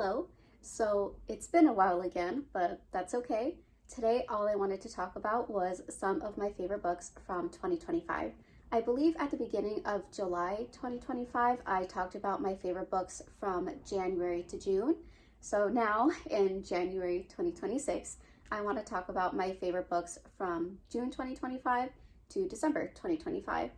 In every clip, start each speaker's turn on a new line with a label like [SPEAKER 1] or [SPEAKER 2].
[SPEAKER 1] Hello. So it's been a while again, but that's okay. Today, all I wanted to talk about was some of my favorite books from 2025. I believe at the beginning of July 2025, I talked about my favorite books from January to June. So now in January 2026, I want to talk about my favorite books from June 2025 to December 2025.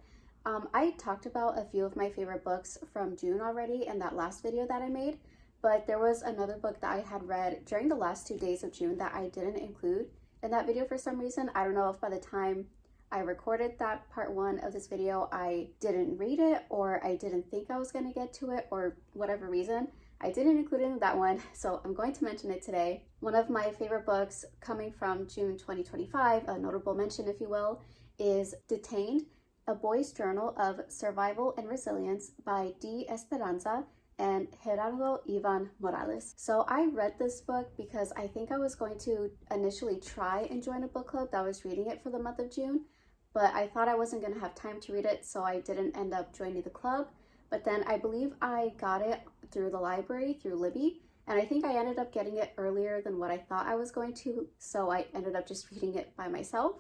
[SPEAKER 1] I talked about a few of my favorite books from June already in that last video that I made, but there was another book that I had read during the last 2 days of June that I didn't include in that video for some reason. I don't know if by the time I recorded that part one of this video, I didn't read it or I didn't think I was going to get to it or whatever reason. I didn't include it in that one, so I'm going to mention it today. One of my favorite books coming from June 2025, a notable mention if you will, is Detained, A Boy's Journal of Survival and Resilience by D. Esperanza and Gerardo Ivan Morales. So I read this book because I think I was going to initially try and join a book club that was reading it for the month of June, but I thought I wasn't going to have time to read it, so I didn't end up joining the club. But then I believe I got it through the library, through Libby, and I think I ended up getting it earlier than what I thought I was going to, so I ended up just reading it by myself,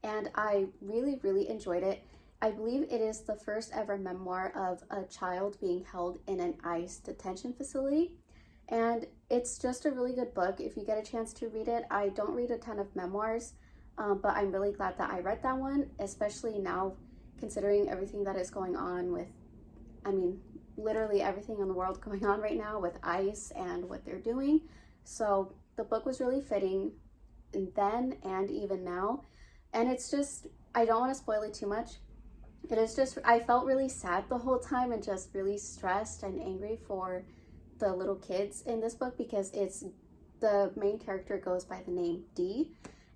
[SPEAKER 1] and I really enjoyed it. I believe it is the first ever memoir of a child being held in an ICE detention facility, and it's just a really good book if you get a chance to read it. I don't read a ton of memoirs, but I'm really glad that I read that one, especially now considering everything that is going on with, literally everything in the world going on right now with ICE and what they're doing. So the book was really fitting then and even now, and it's just, I don't want to spoil it too much. It is just, I felt really sad the whole time and just really stressed and angry for the little kids in this book because the main character goes by the name D,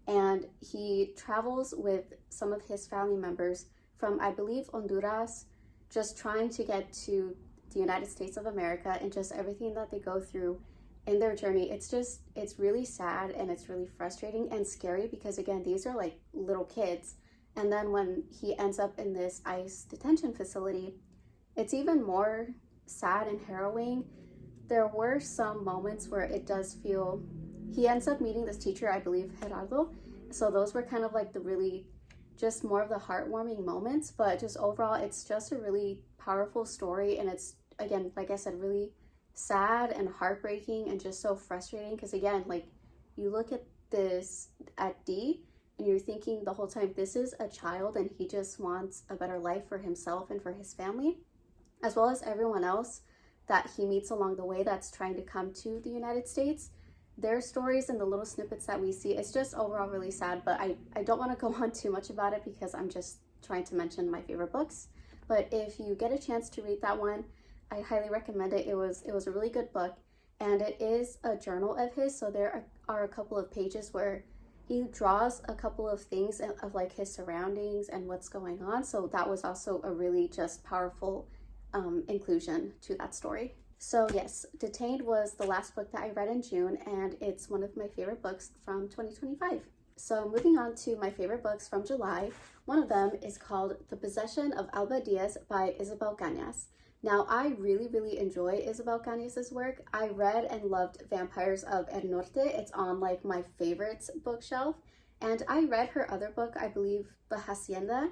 [SPEAKER 1] and he travels with some of his family members from, I believe, Honduras, just trying to get to the United States of America, and just everything that they go through in their journey. It's really sad and it's really frustrating and scary because, again, these are like little kids. And then when he ends up in this ICE detention facility, it's even more sad and harrowing. There were some moments where it does feel, he ends up meeting this teacher, I believe, Gerardo. So those were kind of like the really, just more of the heartwarming moments. But just overall, it's just a really powerful story. And it's, again, like I said, really sad and heartbreaking and just so frustrating. Because again, like you look at this, at D, and you're thinking the whole time, this is a child and he just wants a better life for himself and for his family, as well as everyone else that he meets along the way that's trying to come to the United States. Their stories and the little snippets that we see, it's just overall really sad, but I don't want to go on too much about it because I'm just trying to mention my favorite books. But if you get a chance to read that one, I highly recommend it. It was a really good book, and it is a journal of his, so there are a couple of pages where he draws a couple of things of like his surroundings and what's going on. So that was also a really just powerful inclusion to that story. So yes, Detained was the last book that I read in June, and it's one of my favorite books from 2025. So moving on to my favorite books from July, one of them is called The Possession of Alba Díaz by Isabel Cañas. Now, I really enjoy Isabel Cañas' work. I read and loved Vampires of El Norte. It's on like my favorites bookshelf. And I read her other book, I believe The Hacienda,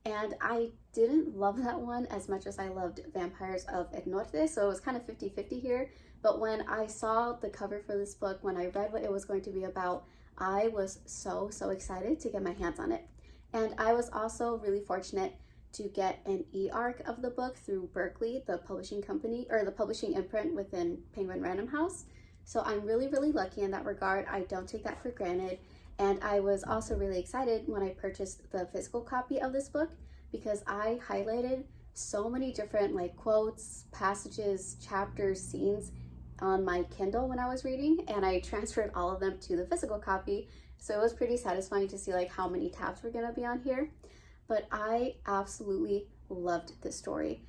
[SPEAKER 1] and I didn't love that one as much as I loved Vampires of El Norte, so it was kind of 50-50 here. But when I saw the cover for this book, when I read what it was going to be about, I was so excited to get my hands on it. And I was also really fortunate to get an e-arc of the book through Berkeley, the publishing company, or the publishing imprint within Penguin Random House. So I'm really lucky in that regard. I don't take that for granted. And I was also really excited when I purchased the physical copy of this book because I highlighted so many different like quotes, passages, chapters, scenes on my Kindle when I was reading, and I transferred all of them to the physical copy. So it was pretty satisfying to see like how many tabs were gonna be on here. But I absolutely loved this story.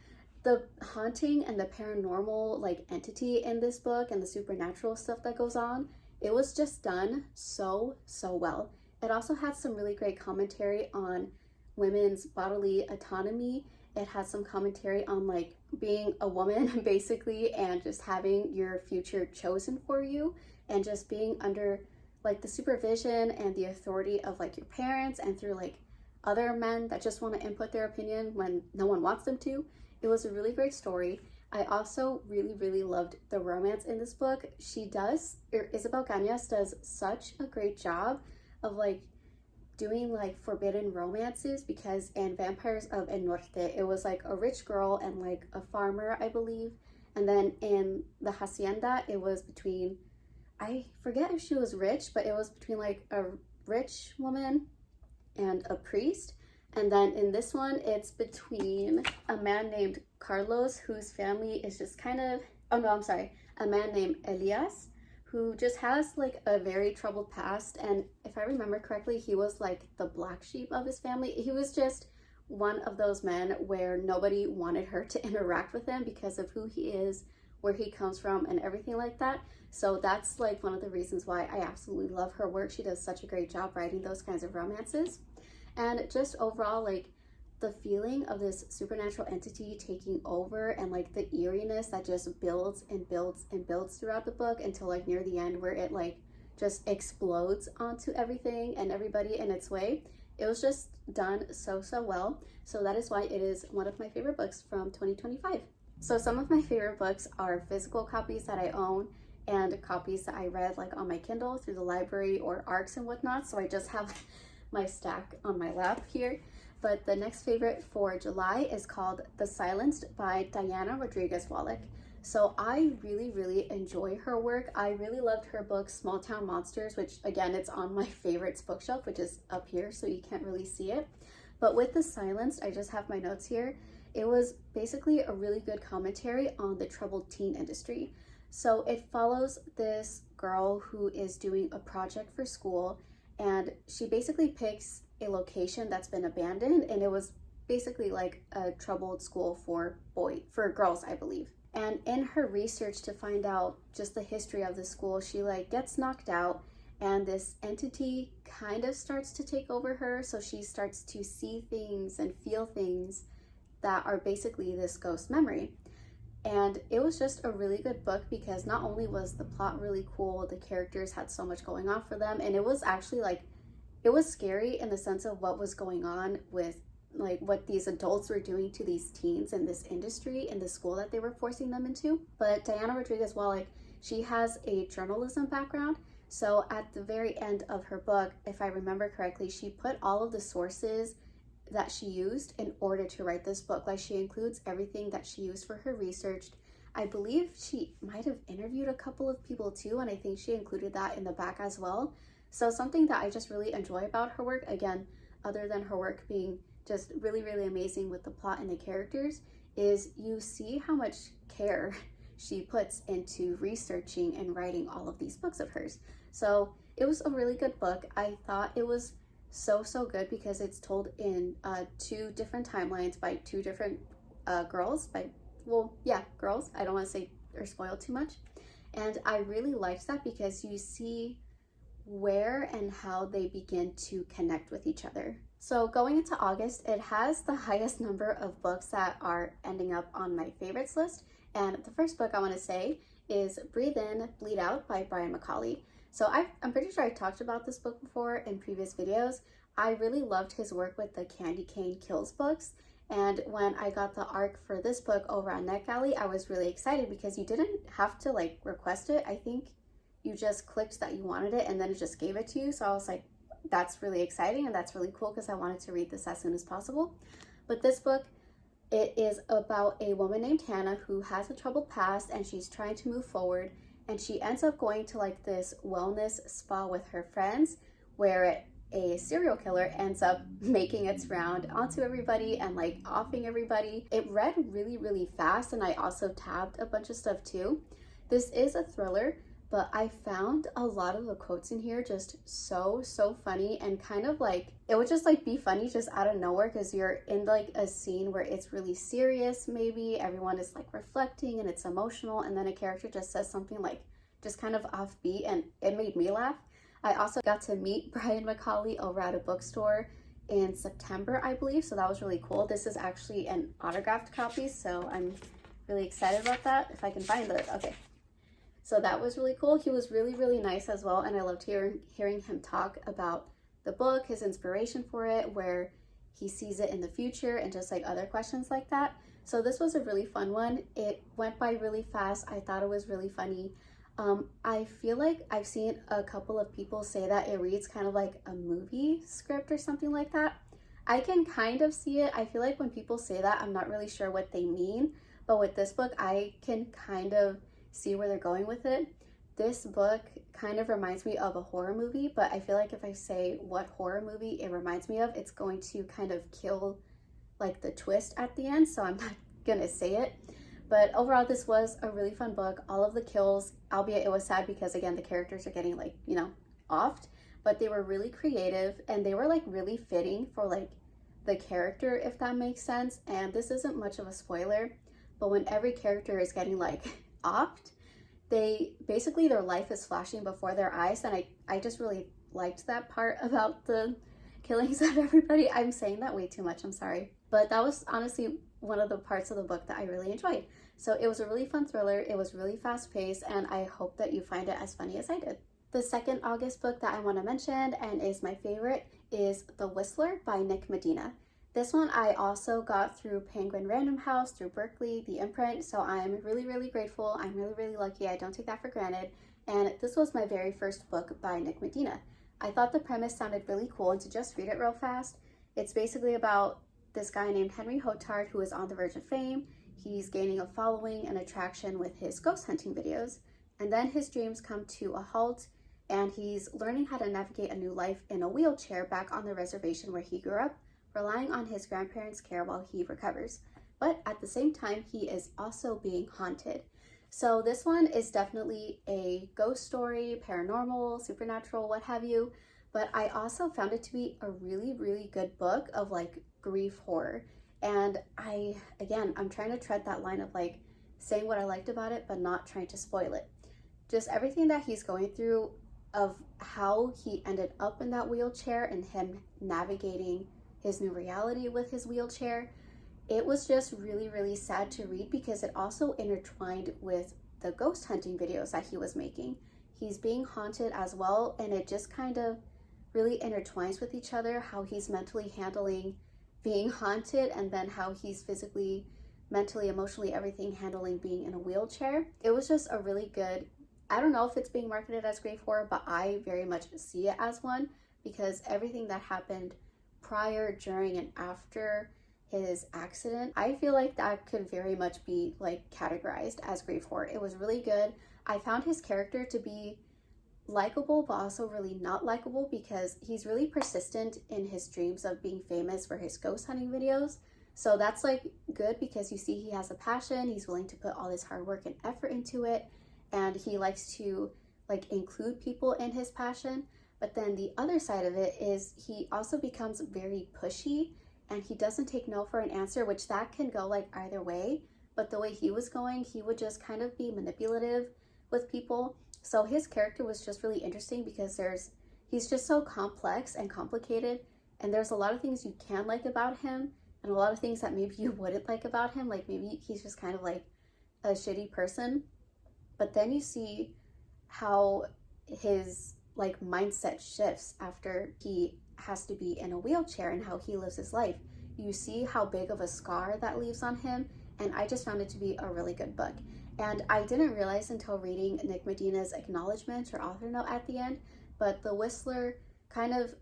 [SPEAKER 1] The haunting and the paranormal like entity in this book and the supernatural stuff that goes on, it was just done so well. It also had some really great commentary on women's bodily autonomy it has some commentary on like being a woman basically, and just having your future chosen for you, and just being under like the supervision and the authority of like your parents, and through like other men that just want to input their opinion when no one wants them to. It was a really great story. I also really loved the romance in this book. Isabel Cañas does such a great job of like doing like forbidden romances, because in Vampires of El Norte, it was like a rich girl and like a farmer, I believe. And then in the Hacienda, it was between, I forget if she was rich, but it was between like a rich woman and a priest. And then in this one, it's between a man named Carlos, whose family is just kind of, oh no, I'm sorry, a man named Elias, who just has like a very troubled past. And if I remember correctly, he was like the black sheep of his family. He was just one of those men where nobody wanted her to interact with him because of who he is, where he comes from, and everything like that. So that's like one of the reasons why I absolutely love her work. She does such a great job writing those kinds of romances. And just overall, like the feeling of this supernatural entity taking over, and like the eeriness that just builds and builds and builds throughout the book until like near the end, where it like just explodes onto everything and everybody in its way. It was just done so well. So that is why it is one of my favorite books from 2025. So some of my favorite books are physical copies that I own, and copies that I read like on my Kindle through the library or ARCs and whatnot. So I just have my stack on my lap here. But the next favorite for July is called The Silenced by Diana Rodriguez Wallach. So I really enjoy her work. I really loved her book Small Town Monsters, which again, it's on my favorites bookshelf, which is up here, so you can't really see it. But with The Silenced, I just have my notes here. It was basically a really good commentary on the troubled teen industry. So it follows this girl who is doing a project for school, and she basically picks a location that's been abandoned, and it was basically like a troubled school for girls, I believe. And in her research to find out just the history of the school, she like gets knocked out, and this entity kind of starts to take over her. So she starts to see things and feel things that are basically this ghost memory. And it was just a really good book, because not only was the plot really cool, the characters had so much going on for them, and it was actually like, it was scary in the sense of what was going on with like what these adults were doing to these teens in this industry, in the school that they were forcing them into. But Diana Rodriguez Wallach, she has a journalism background. So at the very end of her book, if I remember correctly, she put all of the sources that she used in order to write this book. Like, she includes everything that she used for her research. I believe she might have interviewed a couple of people too, and I think she included that in the back as well. So something that I just really enjoy about her work, again, other than her work being just really amazing with the plot and the characters, is you see how much care she puts into researching and writing all of these books of hers. So it was a really good book. I thought it was so good because it's told in 2 different timelines by 2 different girls, girls. I don't want to say or spoil too much. And I really liked that because you see where and how they begin to connect with each other. So going into August, it has the highest number of books that are ending up on my favorites list. And the first book I want to say is Breathe In, Bleed Out by Brian McCauley. So I'm pretty sure I talked about this book before in previous videos. I really loved his work with the Candy Cane Kills books. And when I got the ARC for this book over on NetGalley, I was really excited because you didn't have to like request it. I think you just clicked that you wanted it and then it just gave it to you. So I was like, that's really exciting and that's really cool because I wanted to read this as soon as possible. But this book, it is about a woman named Hannah who has a troubled past and she's trying to move forward, and she ends up going to like this wellness spa with her friends where a serial killer ends up making its round onto everybody and like offing everybody. It read really fast, and I also tabbed a bunch of stuff too. This is a thriller, but I found a lot of the quotes in here just so funny, and kind of like, it would just like be funny just out of nowhere because you're in like a scene where it's really serious, maybe everyone is like reflecting and it's emotional, and then a character just says something like just kind of offbeat, and it made me laugh. I also got to meet Brian McCauley over at a bookstore in September, I believe, so that was really cool. This is actually an autographed copy, so I'm really excited about that, if I can find it. Okay, so that was really cool. He was really, really nice as well, and I loved hearing him talk about the book, his inspiration for it, where he sees it in the future, and just like other questions like that. So this was a really fun one. It went by really fast. I thought it was really funny. I feel like I've seen a couple of people say that it reads kind of like a movie script or something like that. I can kind of see it. I feel like when people say that, I'm not really sure what they mean. But with this book, I can kind of see where they're going with it. This book kind of reminds me of a horror movie, but I feel like if I say what horror movie it reminds me of, it's going to kind of kill like the twist at the end, so I'm not gonna say it. But overall, this was a really fun book. All of the kills, albeit it was sad because again, the characters are getting like, you know, offed, but they were really creative and they were like really fitting for like the character, if that makes sense. And this isn't much of a spoiler, but when every character is getting like offed, they basically, their life is flashing before their eyes. And I just really liked that part about the killings of everybody. I'm saying that way too much, I'm sorry. But that was honestly one of the parts of the book that I really enjoyed. So it was a really fun thriller. It was really fast paced, and I hope that you find it as funny as I did. The second August book that I want to mention and is my favorite is The Whistler by Nick Medina. This one I also got through Penguin Random House, through Berkeley, the imprint, so I'm really, really grateful. I'm really, really lucky. I don't take that for granted. And this was my very first book by Nick Medina. I thought the premise sounded really cool, and to just read it real fast, it's basically about this guy named Henry Hotard who is on the verge of fame. He's gaining a following and attraction with his ghost hunting videos, and then his dreams come to a halt, and he's learning how to navigate a new life in a wheelchair back on the reservation where he grew up, relying on his grandparents' care while he recovers. But at the same time, he is also being haunted. So this one is definitely a ghost story, paranormal, supernatural, what have you. But I also found it to be a really, really good book of like grief horror. And I'm trying to tread that line of like saying what I liked about it, but not trying to spoil it. Just everything that he's going through, of how he ended up in that wheelchair and him navigating his new reality with his wheelchair. It was just really, really sad to read because it also intertwined with the ghost hunting videos that he was making. He's being haunted as well, and it just kind of really intertwines with each other, how he's mentally handling being haunted and then how he's physically, mentally, emotionally, everything handling being in a wheelchair. It was just a really good, I don't know if it's being marketed as grief horror, but I very much see it as one because everything that happened prior, during, and after his accident, I feel like that could very much be like categorized as grief horror. It was really good. I found his character to be likable, but also really not likable because he's really persistent in his dreams of being famous for his ghost hunting videos. So that's like good because you see he has a passion, he's willing to put all this hard work and effort into it, and he likes to like include people in his passion. But then the other side of it is he also becomes very pushy and he doesn't take no for an answer, which that can go like either way. But the way he was going, he would just kind of be manipulative with people. So his character was just really interesting because he's just so complex and complicated, and there's a lot of things you can like about him and a lot of things that maybe you wouldn't like about him. Like maybe he's just kind of like a shitty person. But then you see how his like mindset shifts after he has to be in a wheelchair and how he lives his life. You see how big of a scar that leaves on him, and I just found it to be a really good book. And I didn't realize until reading Nick Medina's acknowledgement or author note at the end, but The Whistler kind of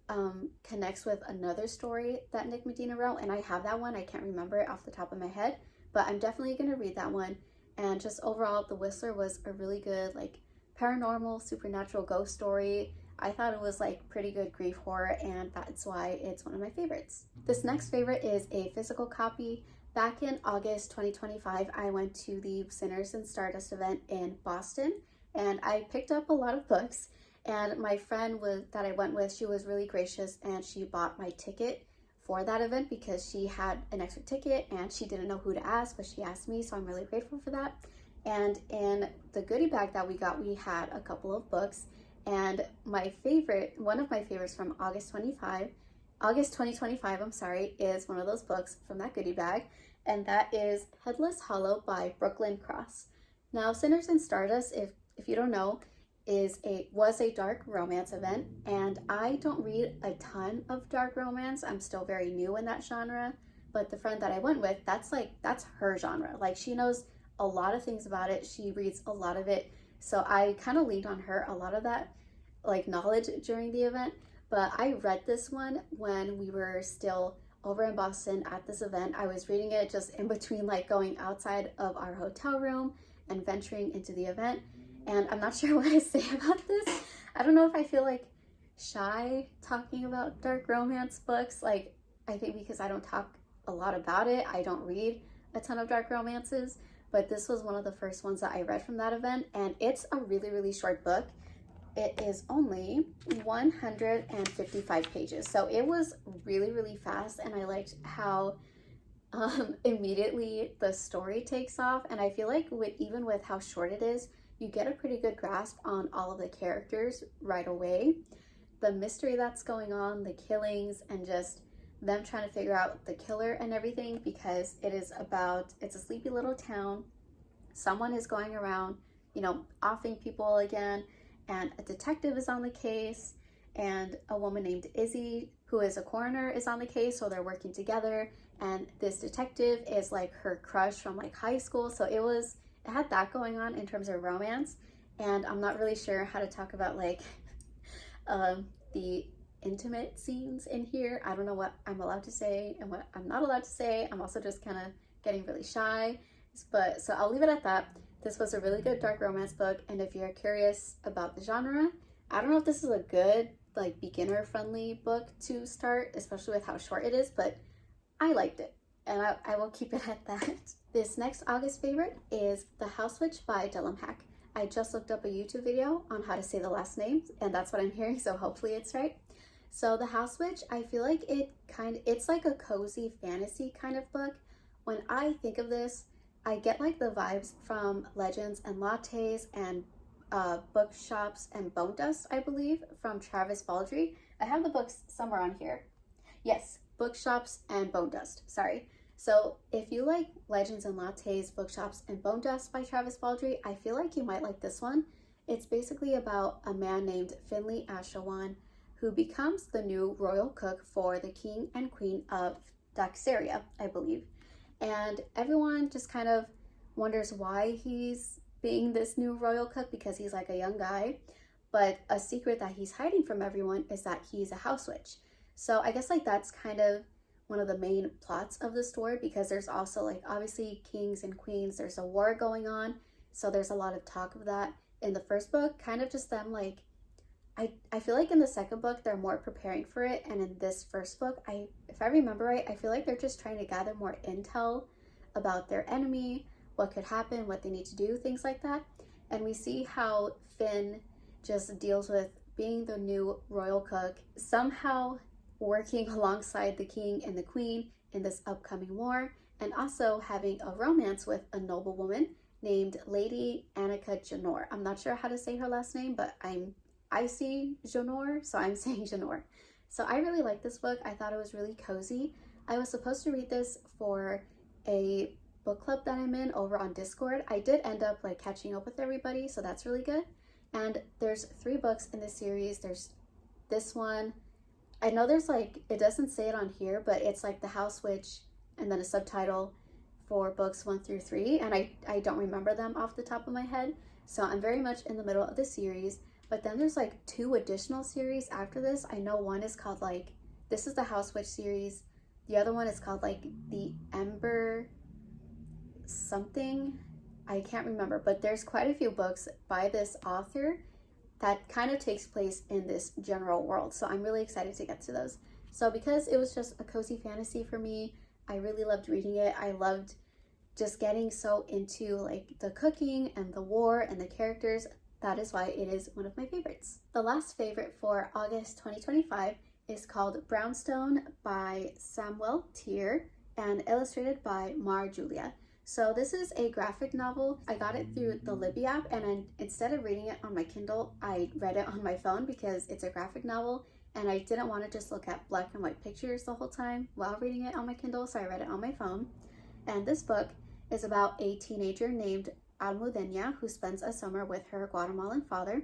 [SPEAKER 1] connects with another story that Nick Medina wrote, and I have that one. I can't remember it off the top of my head, but I'm definitely going to read that one. And just overall, The Whistler was a really good like paranormal, supernatural ghost story. I thought it was like pretty good grief horror, and that's why it's one of my favorites. This next favorite is a physical copy. Back in August 2025, I went to the Sinners and Stardust event in Boston, and I picked up a lot of books. And my friend that I went with, she was really gracious, and she bought my ticket for that event because she had an extra ticket and she didn't know who to ask, but she asked me, so I'm really grateful for that. And in the goodie bag that we got, we had a couple of books, and one of my favorites from August 25 August 2025, I'm sorry, is one of those books from that goodie bag, and that is Headless Hollow by Brooklyn Cross. Now, Sinners and Stardust, if you don't know, was a dark romance event, and I don't read a ton of dark romance. I'm still very new in that genre, but the friend that I went with, that's her genre. Like, she knows a lot of things about it. She reads a lot of it. So I kind of leaned on her a lot of that like knowledge during the event. But I read this one when we were still over in Boston at this event. I was reading it just in between like going outside of our hotel room and venturing into the event. And I'm not sure what to say about this. I don't know if I feel like shy talking about dark romance books. Like, I think because I don't talk a lot about it, I don't read a ton of dark romances, but this was one of the first ones that I read from that event, and it's a really, really short book. It is only 155 pages, so it was really, really fast, and I liked how immediately the story takes off. And I feel like even with how short it is, you get a pretty good grasp on all of the characters right away. The mystery that's going on, the killings, and just them trying to figure out the killer and everything, because it's a sleepy little town. Someone is going around, offing people again, and a detective is on the case, and a woman named Izzy, who is a coroner, is on the case, so they're working together, and this detective is like her crush from like high school. So it had that going on in terms of romance, and I'm not really sure how to talk about like the intimate scenes in here. I don't know what I'm allowed to say and what I'm not allowed to say. I'm also just kind of getting really shy, but so I'll leave it at that. This was a really good dark romance book, and if you're curious about the genre, I don't know if this is a good like beginner friendly book to start, especially with how short it is, but I liked it, and I will keep it at that. This next August favorite is The House Witch by Dylan Hack. I just looked up a YouTube video on how to say the last name, and that's what I'm hearing, so hopefully it's right. So The House Witch, I feel like it's like a cozy fantasy kind of book. When I think of this, I get like the vibes from Legends and Lattes and Bookshops and Bone Dust, I believe, from Travis Baldree. I have the books somewhere on here. Yes, Bookshops and Bone Dust, sorry. So if you like Legends and Lattes, Bookshops, and Bone Dust by Travis Baldree, I feel like you might like this one. It's basically about a man named Finley Ashawan who becomes the new royal cook for the king and queen of Daxaria, I believe. And everyone just kind of wonders why he's being this new royal cook, because he's like a young guy. But a secret that he's hiding from everyone is that he's a house witch. So I guess like that's kind of one of the main plots of the story, because there's also like obviously kings and queens, there's a war going on, so there's a lot of talk of that in the first book, kind of just them like I feel like in the second book they're more preparing for it, and in this first book, if I remember right, I feel like they're just trying to gather more intel about their enemy, what could happen, what they need to do, things like that. And we see how Finn just deals with being the new royal cook, somehow working alongside the king and the queen in this upcoming war, and also having a romance with a noblewoman named Lady Annika Janor. I'm not sure how to say her last name, but I see Janor, so I'm saying Janor. So I really like this book. I thought it was really cozy. I was supposed to read this for a book club that I'm in over on Discord. I did end up like catching up with everybody, so that's really good. And there's 3 books in this series. There's this one. I know there's like, it doesn't say it on here, but it's like The House Witch and then a subtitle for books 1 through 3. And I don't remember them off the top of my head. So I'm very much in the middle of the series. But then there's like 2 additional series after this. I know one is called like, this is the House Witch series. The other one is called like the Ember something. I can't remember, but there's quite a few books by this author that kind of takes place in this general world. So I'm really excited to get to those. So because it was just a cozy fantasy for me, I really loved reading it. I loved just getting so into like the cooking and the war and the characters. That is why it is one of my favorites. The last favorite for August 2025 is called Brownstone by Samuel Tier and illustrated by Mar Julia. So this is a graphic novel. I got it through the Libby app, and instead of reading it on my Kindle, I read it on my phone because it's a graphic novel and I didn't want to just look at black and white pictures the whole time while reading it on my Kindle, so I read it on my phone. And this book is about a teenager named Almudena who spends a summer with her Guatemalan father,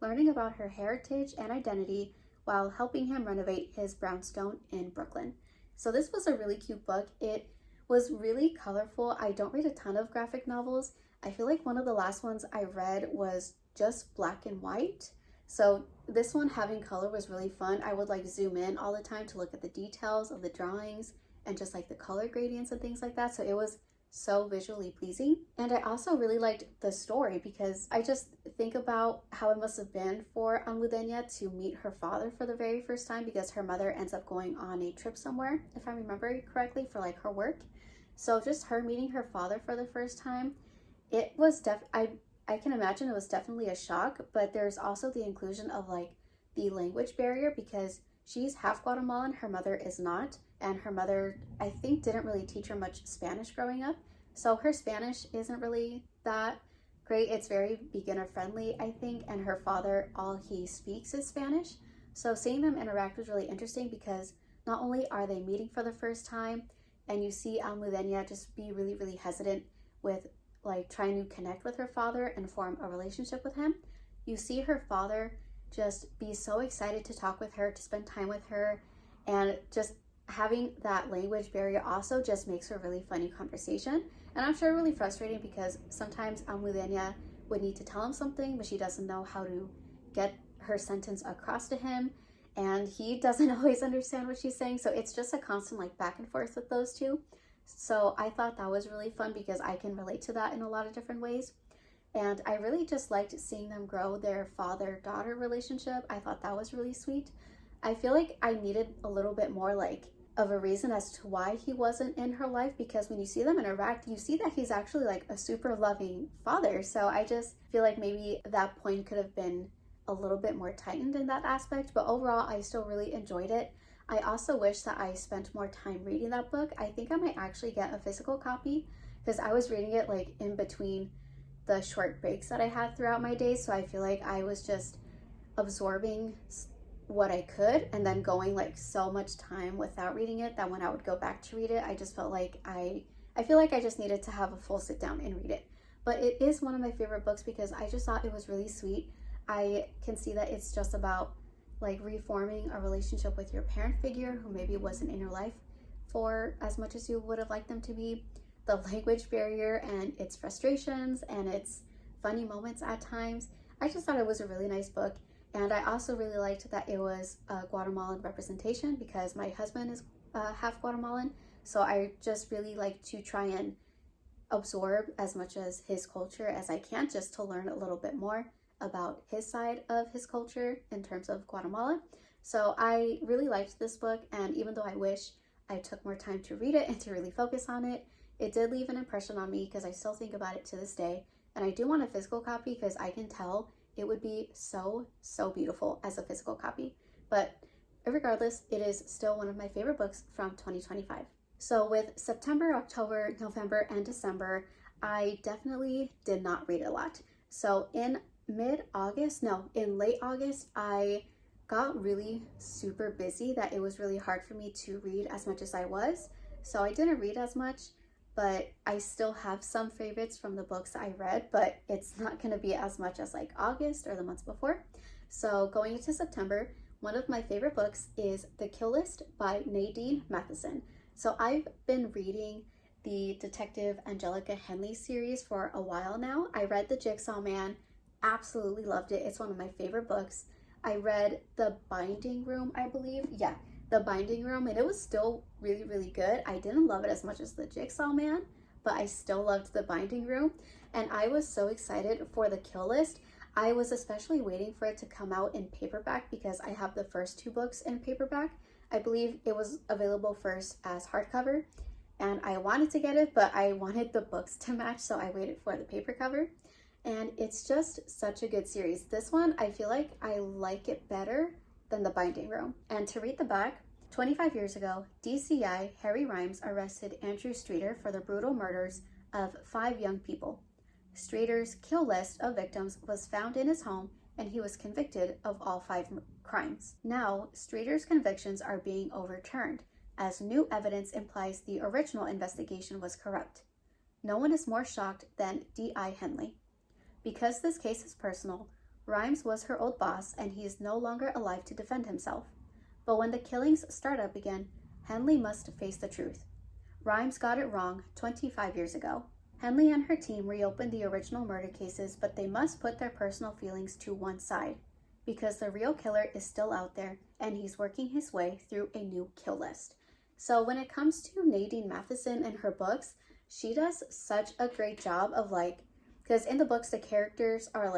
[SPEAKER 1] learning about her heritage and identity while helping him renovate his brownstone in Brooklyn. So this was a really cute book. It was really colorful. I don't read a ton of graphic novels. I feel like one of the last ones I read was just black and white. So this one having color was really fun. I would like zoom in all the time to look at the details of the drawings and just like the color gradients and things like that. So it was so visually pleasing. And I also really liked the story because I just think about how it must have been for Almudena to meet her father for the very first time, because her mother ends up going on a trip somewhere, if I remember correctly, for like her work. So just her meeting her father for the first time, it was I can imagine it was definitely a shock, but there's also the inclusion of like the language barrier because she's half Guatemalan, her mother is not, and her mother, I think, didn't really teach her much Spanish growing up. So her Spanish isn't really that great. It's very beginner friendly, I think, and her father, all he speaks is Spanish. So seeing them interact was really interesting because not only are they meeting for the first time, and you see Almudena just be really, really hesitant with like trying to connect with her father and form a relationship with him. You see her father just be so excited to talk with her, to spend time with her, and just having that language barrier also just makes for a really funny conversation. And I'm sure really frustrating because sometimes Almudena would need to tell him something, but she doesn't know how to get her sentence across to him, and he doesn't always understand what she's saying. So it's just a constant like back and forth with those two. So I thought that was really fun because I can relate to that in a lot of different ways. And I really just liked seeing them grow their father-daughter relationship. I thought that was really sweet. I feel like I needed a little bit more like of a reason as to why he wasn't in her life, because when you see them interact, you see that he's actually like a super loving father. So I just feel like maybe that point could have been a little bit more tightened in that aspect, but overall I still really enjoyed it. I also wish that I spent more time reading that book. I think I might actually get a physical copy because I was reading it like in between the short breaks that I had throughout my day. So I feel like I was just absorbing what I could and then going like so much time without reading it that when I would go back to read it, I just felt like I feel like I just needed to have a full sit down and read it. But it is one of my favorite books because I just thought it was really sweet. I can see that it's just about like reforming a relationship with your parent figure who maybe wasn't in your life for as much as you would have liked them to be, the language barrier and its frustrations and its funny moments at times. I just thought it was a really nice book, and I also really liked that it was a Guatemalan representation because my husband is half Guatemalan, so I just really like to try and absorb as much as his culture as I can just to learn a little bit more about his side of his culture in terms of Guatemala. So I really liked this book, and even though I wish I took more time to read it and to really focus on it, it did leave an impression on me because I still think about it to this day. And I do want a physical copy because I can tell it would be so, so beautiful as a physical copy. But regardless, it is still one of my favorite books from 2025. So with September, October, November, and December, I definitely did not read a lot. So in late August, I got really super busy that it was really hard for me to read as much as I was. So I didn't read as much, but I still have some favorites from the books I read, but it's not going to be as much as like August or the months before. So going into September, one of my favorite books is The Kill List by Nadine Matheson. So I've been reading the Detective Angelica Henley series for a while now. I read The Jigsaw Man, absolutely loved it. It's one of my favorite books. I read The Binding Room, I believe. Yeah, The Binding Room, and it was still really, really good. I didn't love it as much as The Jigsaw Man, but I still loved The Binding Room. And I was so excited for The Kill List. I was especially waiting for it to come out in paperback because I have the first two books in paperback. I believe it was available first as hardcover, and I wanted to get it, but I wanted the books to match, so I waited for the paper cover. And it's just such a good series. This one, I feel like I like it better than The Binding Room. And to read the back, 25 years ago, DCI Harry Rimes arrested Andrew Streeter for the brutal murders of 5 young people. Streeter's kill list of victims was found in his home, and he was convicted of all 5 crimes. Now, Streeter's convictions are being overturned, as new evidence implies the original investigation was corrupt. No one is more shocked than D.I. Henley. Because this case is personal, Rhymes was her old boss and he is no longer alive to defend himself. But when the killings start up again, Henley must face the truth. Rhymes got it wrong 25 years ago. Henley and her team reopened the original murder cases, but they must put their personal feelings to one side, because the real killer is still out there and he's working his way through a new kill list. So when it comes to Nadine Matheson and her books, she does such a great job of because in the books the characters are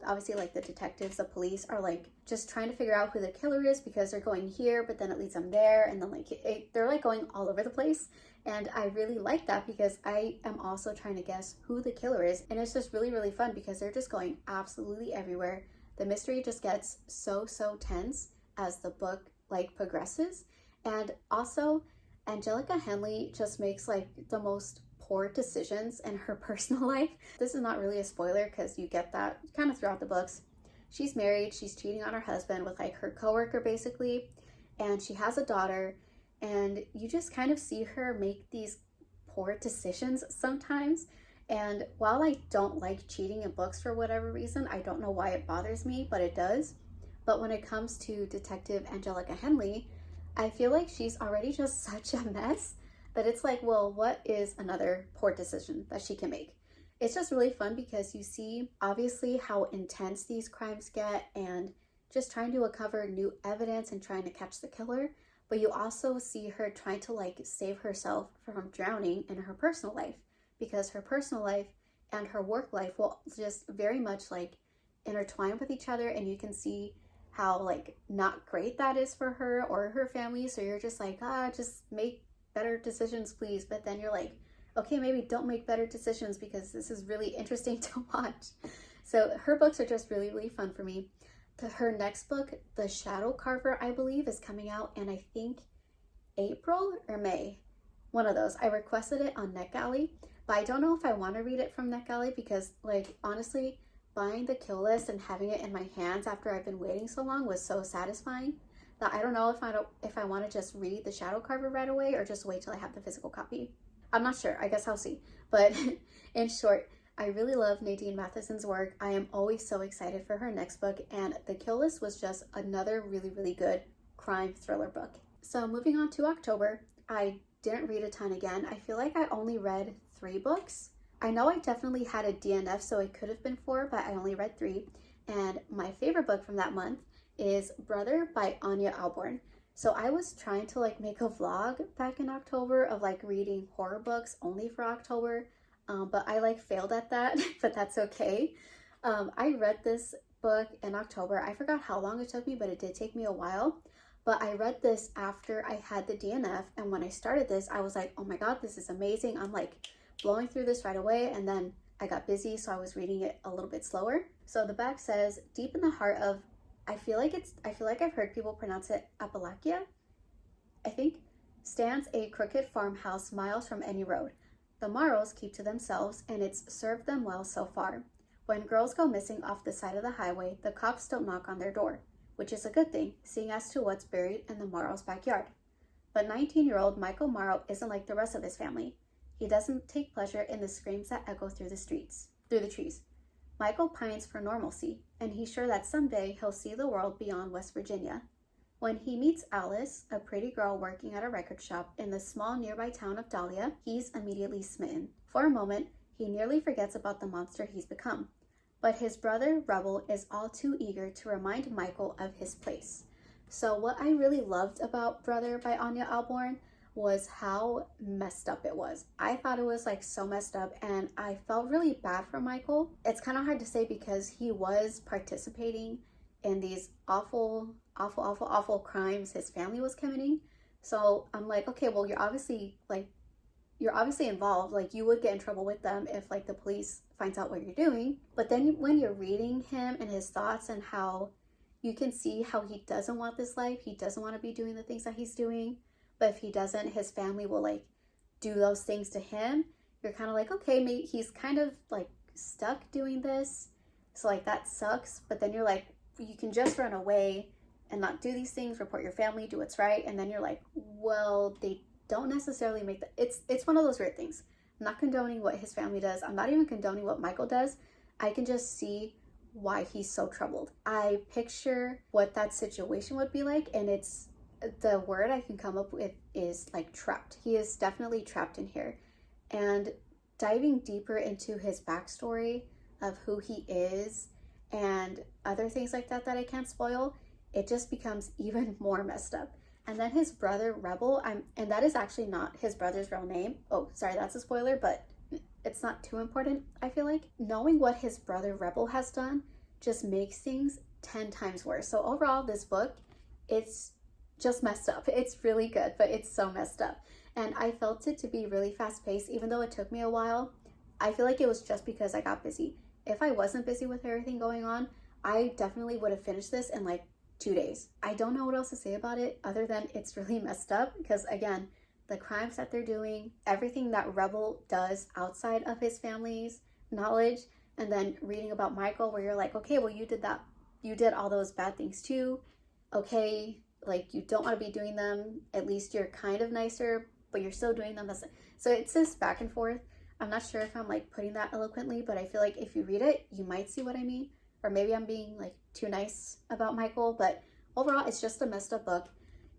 [SPEAKER 1] obviously the detectives, the police are just trying to figure out who the killer is because they're going here, but then it leads them there, and then they're going all over the place. And I really like that because I am also trying to guess who the killer is, and it's just really, really fun because they're just going absolutely everywhere. The mystery just gets so tense as the book progresses. And also Angelica Henley just makes the most poor decisions in her personal life. This is not really a spoiler because you get that kind of throughout the books. She's married, she's cheating on her husband with her coworker basically, and she has a daughter, and you just kind of see her make these poor decisions sometimes. And while I don't like cheating in books for whatever reason, I don't know why it bothers me, but it does. But when it comes to Detective Angelica Henley, I feel like she's already just such a mess that it's well, what is another poor decision that she can make? It's just really fun because you see obviously how intense these crimes get and just trying to uncover new evidence and trying to catch the killer. But you also see her trying to save herself from drowning in her personal life, because her personal life and her work life will just very much intertwine with each other, and you can see how not great that is for her or her family. So you're just just make better decisions please, but then you're okay, maybe don't make better decisions because this is really interesting to watch. So her books are just really, really fun for me. Her next book, The Shadow Carver, I believe is coming out in I think April or May, one of those. I requested it on NetGalley, but I don't know if I want to read it from NetGalley because honestly, buying the kill list and having it in my hands after I've been waiting so long was so satisfying that I don't know if I want to just read The Shadow Carver right away or just wait till I have the physical copy. I'm not sure. I guess I'll see. But in short, I really love Nadine Matheson's work. I am always so excited for her next book, and The Kill List was just another really, really good crime thriller book. So moving on to October, I didn't read a ton again. I feel like I only read 3 books. I know I definitely had a DNF, so it could have been 4, but I only read 3. And my favorite book from that month is Brother by Anya Alborn. So I was trying to make a vlog back in October of reading horror books only for October, but I failed at that, but that's okay. I read this book in October. I forgot how long it took me, but it did take me a while. But I read this after I had the DNF, and when I started this, I was oh my god, this is amazing. I'm blowing through this right away, and then I got busy, so I was reading it a little bit slower. So the back says, deep in the heart of, I feel like I've heard people pronounce it Appalachia, I think, stands a crooked farmhouse miles from any road. The Morrows keep to themselves, and it's served them well so far. When girls go missing off the side of the highway, the cops don't knock on their door, which is a good thing, seeing as to what's buried in the Morrows' backyard. But 19-year-old Michael Morrow isn't like the rest of his family. He doesn't take pleasure in the screams that echo through the trees. Michael pines for normalcy, and he's sure that someday he'll see the world beyond West Virginia. When he meets Alice, a pretty girl working at a record shop in the small nearby town of Dahlia, he's immediately smitten. For a moment, he nearly forgets about the monster he's become. But his brother, Rebel, is all too eager to remind Michael of his place. So what I really loved about Brother by Anya Alborn was how messed up it was. I thought it was so messed up, and I felt really bad for Michael. It's kind of hard to say because he was participating in these awful crimes his family was committing. So I'm okay, well, you're obviously involved. You would get in trouble with them if the police finds out what you're doing. But then when you're reading him and his thoughts and how you can see how he doesn't want this life, he doesn't want to be doing the things that he's doing. But if he doesn't, his family will do those things to him. You're kind of okay, maybe he's kind of stuck doing this. So like that sucks, but then you're like, you can just run away and not do these things, report your family, do what's right, and then you're like, well, they don't necessarily make the, it's one of those weird things. I'm not condoning what his family does. I'm not even condoning what Michael does. I can just see why he's so troubled. I picture what that situation would be like, and it's, the word I can come up with is like trapped. He is definitely trapped in here. And diving deeper into his backstory of who he is and other things like that that I can't spoil, it just becomes even more messed up. And then his brother Rebel, and that is actually not his brother's real name. Oh, sorry, that's a spoiler, but it's not too important, I feel like. Knowing what his brother Rebel has done just makes things 10 times worse. So overall, this book, it's just messed up. It's really good, but it's so messed up. And I felt it to be really fast paced, even though it took me a while. I feel like it was just because I got busy. If I wasn't busy with everything going on, I definitely would have finished this in like 2 days. I don't know what else to say about it other than it's really messed up because, again, the crimes that they're doing, everything that Rebel does outside of his family's knowledge, and then reading about Michael where you're like, okay, well, you did that. You did all those bad things too. Okay, like you don't want to be doing them. At least you're kind of nicer, but you're still doing them. So it's this back and forth. I'm not sure if I'm like putting that eloquently, but I feel like if you read it, you might see what I mean. Or maybe I'm being like too nice about Michael, but overall, it's just a messed up book.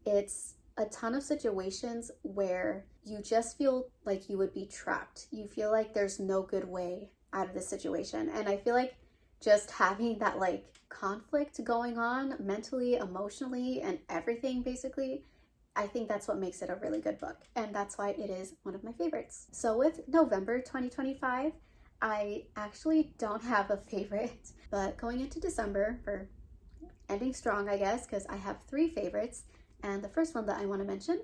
[SPEAKER 1] It's a ton of situations where you just feel like you would be trapped. You feel like there's no good way out of the situation. And I feel like just having that like conflict going on mentally, emotionally, and everything basically, I think that's what makes it a really good book. And that's why it is one of my favorites. So with November 2025, I actually don't have a favorite, but going into December, for ending strong, I guess, because I have 3 favorites. And the first one that I want to mention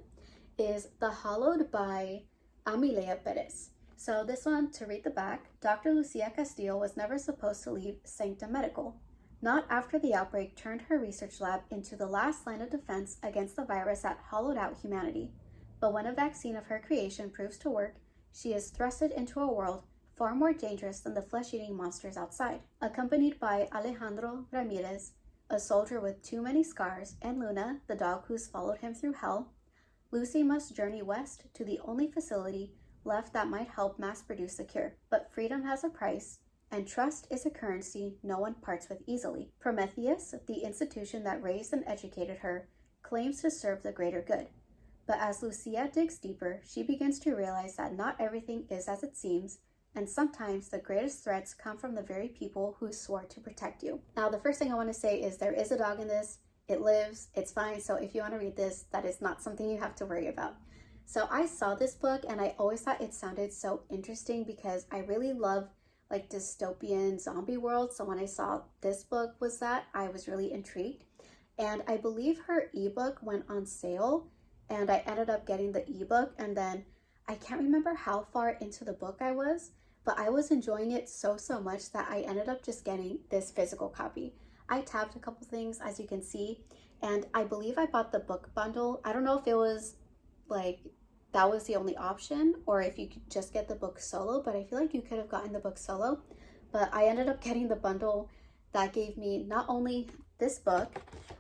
[SPEAKER 1] is The Hollowed by Amilea Perez. So this one, to read the back, Dr. Lucia Castillo was never supposed to leave Sancta Medical. Not after the outbreak turned her research lab into the last line of defense against the virus that hollowed out humanity. But when a vaccine of her creation proves to work, she is thrusted into a world far more dangerous than the flesh-eating monsters outside. Accompanied by Alejandro Ramirez, a soldier with too many scars, and Luna, the dog who's followed him through hell, Lucy must journey west to the only facility left that might help mass-produce a cure. But freedom has a price, and trust is a currency no one parts with easily. Prometheus, the institution that raised and educated her, claims to serve the greater good. But as Lucia digs deeper, she begins to realize that not everything is as it seems, and sometimes the greatest threats come from the very people who swore to protect you. Now, the first thing I want to say is there is a dog in this. It lives, it's fine. So if you want to read this, that is not something you have to worry about. So I saw this book and I always thought it sounded so interesting because I really love like dystopian zombie world. So when I saw this book was that, I was really intrigued. And I believe her ebook went on sale and I ended up getting the ebook, and then I can't remember how far into the book I was, but I was enjoying it so much that I ended up just getting this physical copy. I tabbed a couple things, as you can see, and I believe I bought the book bundle. I don't know if it was like that was the only option or if you could just get the book solo, but I feel like you could have gotten the book solo. But I ended up getting the bundle that gave me not only this book,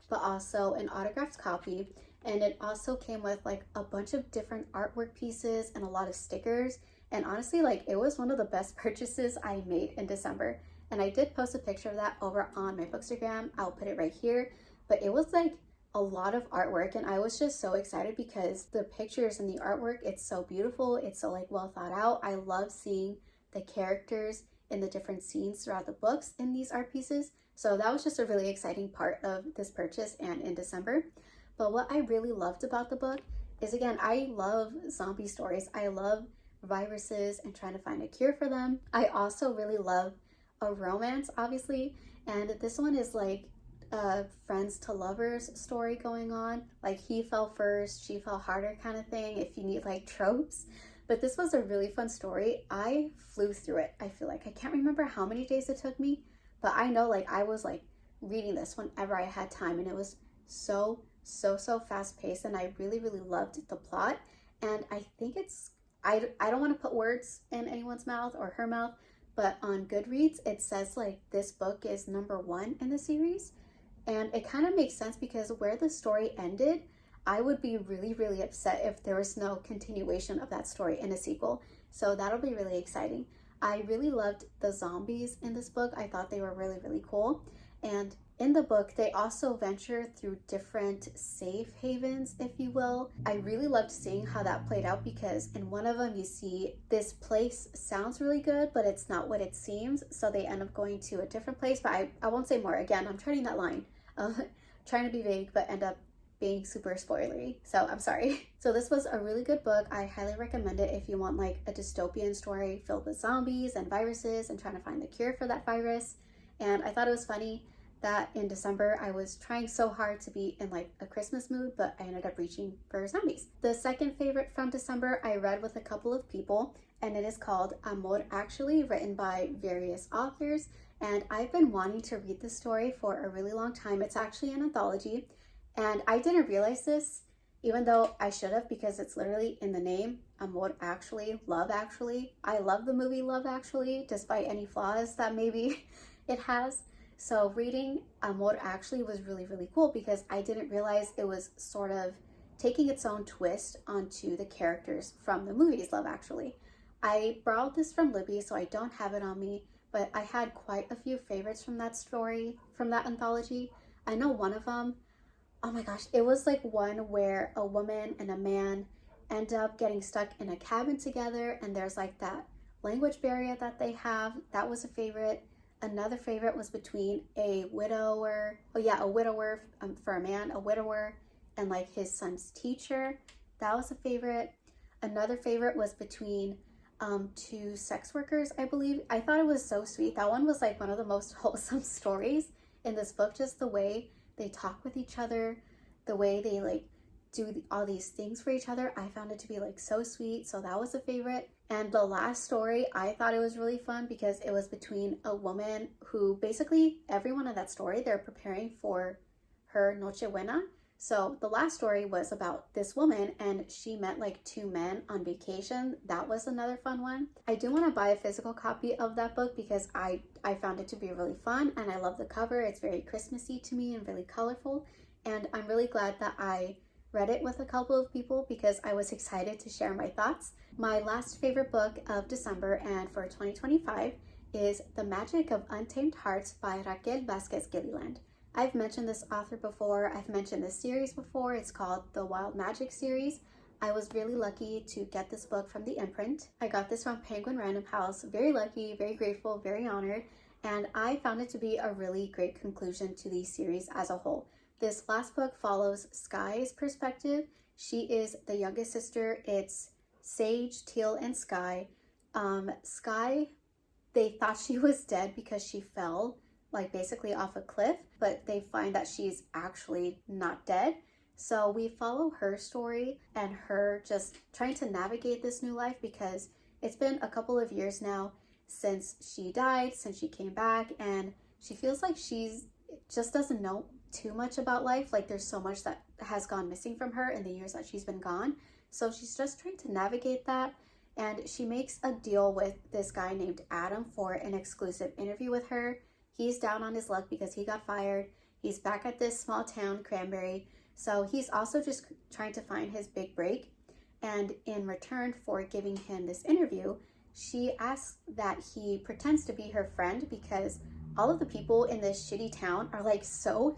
[SPEAKER 1] but also an autographed copy. And it also came with like a bunch of different artwork pieces and a lot of stickers. And honestly, like it was one of the best purchases I made in December. And I did post a picture of that over on my Bookstagram. I'll put it right here. But it was like a lot of artwork and I was just so excited because the pictures and the artwork, it's so beautiful. It's so like well thought out. I love seeing the characters in the different scenes throughout the books in these art pieces. So that was just a really exciting part of this purchase and in December. But what I really loved about the book is, again, I love zombie stories. I love viruses and trying to find a cure for them. I also really love a romance, obviously. And this one is like a friends to lovers story going on. Like he fell first, she fell harder kind of thing if you need like tropes. But this was a really fun story. I flew through it, I feel like. I can't remember how many days it took me, but I know like I was like reading this whenever I had time, and it was so fast paced, and I really loved the plot. And I think it's, I don't want to put words in anyone's mouth or her mouth, but on Goodreads, it says like this book is number one in the series. And it kind of makes sense because where the story ended, I would be really, really upset if there was no continuation of that story in a sequel. So that'll be really exciting. I really loved the zombies in this book. I thought they were really, really cool. And in the book, they also venture through different safe havens, if you will. I really loved seeing how that played out because in one of them, you see this place sounds really good, but it's not what it seems. So they end up going to a different place, but I won't say more. Again, I'm treading that line. Trying to be vague, but end up being super spoilery. So I'm sorry. So this was a really good book. I highly recommend it if you want like a dystopian story filled with zombies and viruses and trying to find the cure for that virus. And I thought it was funny that in December I was trying so hard to be in like a Christmas mood, but I ended up reaching for zombies. The second favorite from December I read with a couple of people, and it is called Amor, actually, written by various authors. And I've been wanting to read this story for a really long time. It's actually an anthology, and I didn't realize this, even though I should have, because it's literally in the name, Amor Actually, Love Actually. I love the movie Love Actually, despite any flaws that maybe it has. So reading Amor Actually was really, really cool because I didn't realize it was sort of taking its own twist onto the characters from the movies Love Actually. I borrowed this from Libby, so I don't have it on me, but I had quite a few favorites from that story, from that anthology. I know one of them, oh my gosh, it was like one where a woman and a man end up getting stuck in a cabin together, and there's like that language barrier that they have. That was a favorite. Another favorite was between a widower, for a man, a widower, and like his son's teacher. That was a favorite. Another favorite was between two sex workers, I believe. I thought it was so sweet. That one was like one of the most wholesome stories in this book, just the way they talk with each other, the way they like do all these things for each other. I found it to be like so sweet. So that was a favorite. And the last story, I thought it was really fun because it was between a woman who basically everyone in that story, they're preparing for her Nochebuena. So the last story was about this woman and she met like two men on vacation. That was another fun one. I do want to buy a physical copy of that book because I found it to be really fun and I love the cover. It's very Christmassy to me and really colorful. And I'm really glad that I read it with a couple of people because I was excited to share my thoughts. My last favorite book of December and for 2025 is The Magic of Untamed Hearts by Raquel Vázquez Gilliland. I've mentioned this author before. I've mentioned this series before. It's called the Wild Magic series. I was really lucky to get this book from the imprint. I got this from Penguin Random House. Very lucky, very grateful, very honored. And I found it to be a really great conclusion to the series as a whole. This last book follows Sky's perspective. She is the youngest sister. It's Sage, Teal, and Sky. Sky, they thought she was dead because she fell like basically off a cliff, but they find that she's actually not dead. So we follow her story and her just trying to navigate this new life because it's been a couple of years now since she died, since she came back, and she feels like she's just doesn't know too much about life. Like there's so much that has gone missing from her in the years that she's been gone. So she's just trying to navigate that. And she makes a deal with this guy named Adam for an exclusive interview with her. He's down on his luck because he got fired. He's back at this small town, Cranberry. So he's also just trying to find his big break. And in return for giving him this interview, she asks that he pretends to be her friend because all of the people in this shitty town are like so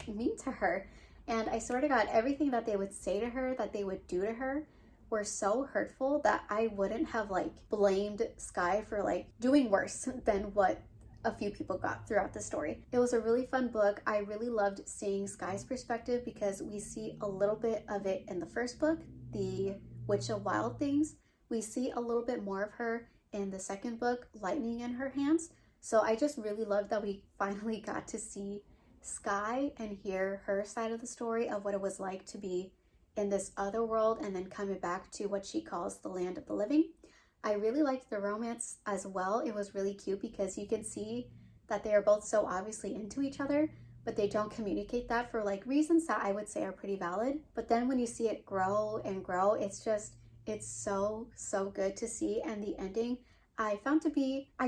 [SPEAKER 1] mean to her. And I swear to God, everything that they would say to her, that they would do to her, were so hurtful that I wouldn't have like blamed Sky for like doing worse than what a few people got throughout the story. It was a really fun book. I really loved seeing Sky's perspective because we see a little bit of it in the first book, The Witch of Wild Things. We see a little bit more of her in the second book, Lightning in Her Hands. So I just really loved that we finally got to see Sky and hear her side of the story of what it was like to be in this other world and then coming back to what she calls the land of the living. I really liked the romance as well. It was really cute because you can see that they are both so obviously into each other, but they don't communicate that for like reasons that I would say are pretty valid. But then when you see it grow and grow, it's so good to see. And the ending, I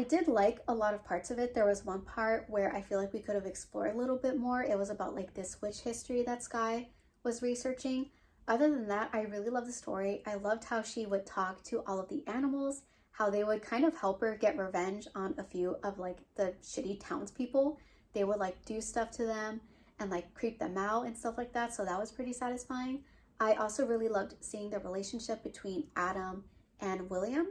[SPEAKER 1] did like a lot of parts of it. There was one part where I feel like we could have explored a little bit more. It was about like this witch history that Sky was researching. Other than that, I really loved the story. I loved how she would talk to all of the animals, how they would kind of help her get revenge on a few of like the shitty townspeople. They would like do stuff to them and like creep them out and stuff like that. So that was pretty satisfying. I also really loved seeing the relationship between Adam and William.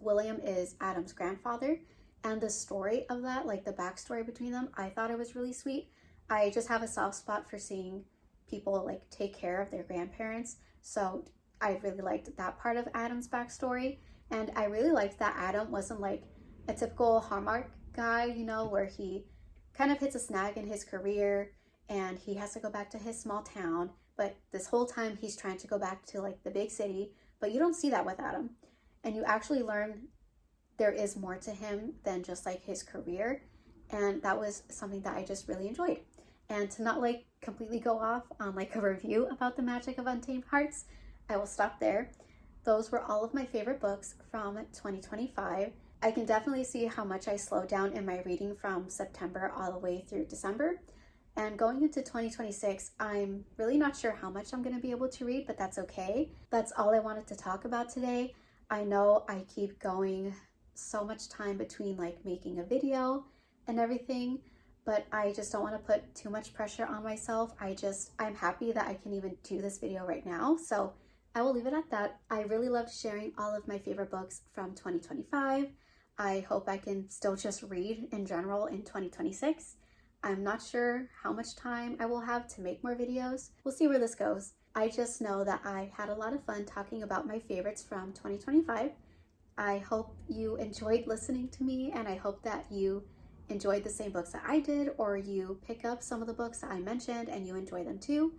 [SPEAKER 1] William is Adam's grandfather, and the story of that, like the backstory between them, I thought it was really sweet. I just have a soft spot for seeing people like take care of their grandparents, so I really liked that part of Adam's backstory. And I really liked that Adam wasn't like a typical Hallmark guy, you know, where he kind of hits a snag in his career and he has to go back to his small town, but this whole time he's trying to go back to like the big city. But you don't see that with Adam, and you actually learn there is more to him than just like his career, and that was something that I just really enjoyed. And to not like completely go off on like a review about the magic of Untamed Hearts, I will stop there. Those were all of my favorite books from 2025. I can definitely see how much I slowed down in my reading from September all the way through December. And going into 2026, I'm really not sure how much I'm going to be able to read, but that's okay. That's all I wanted to talk about today. I know I keep going so much time between like making a video and everything, but I just don't want to put too much pressure on myself. I'm happy that I can even do this video right now. So I will leave it at that. I really loved sharing all of my favorite books from 2025. I hope I can still just read in general in 2026. I'm not sure how much time I will have to make more videos. We'll see where this goes. I just know that I had a lot of fun talking about my favorites from 2025. I hope you enjoyed listening to me, and I hope that you enjoyed the same books that I did, or you pick up some of the books that I mentioned and you enjoy them too.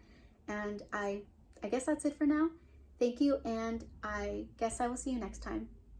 [SPEAKER 1] And I guess that's it for now. Thank you, and I guess I will see you next time.